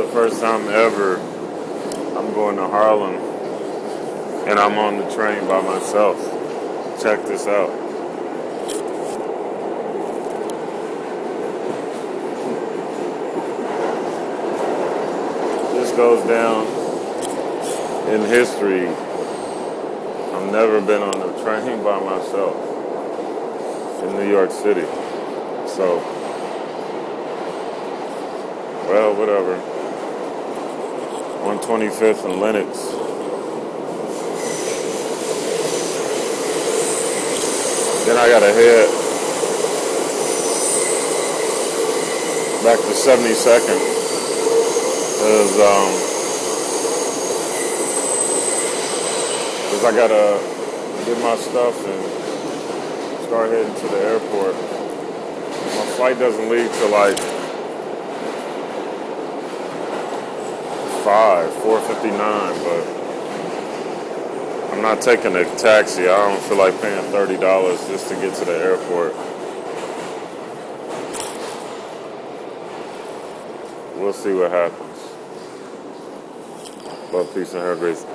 the first time ever I'm going to Harlem and I'm on the train by myself. Check this out. This goes down in history. I've never been on a train by myself in New York City. So, well, whatever. 125th and Lenox. Then I gotta head back to 72nd because I gotta get my stuff and start heading to the airport. My flight doesn't leave till like 4:59, but I'm not taking a taxi. I don't feel like paying $30 just to get to the airport. We'll see what happens. Love, peace, and hair grease.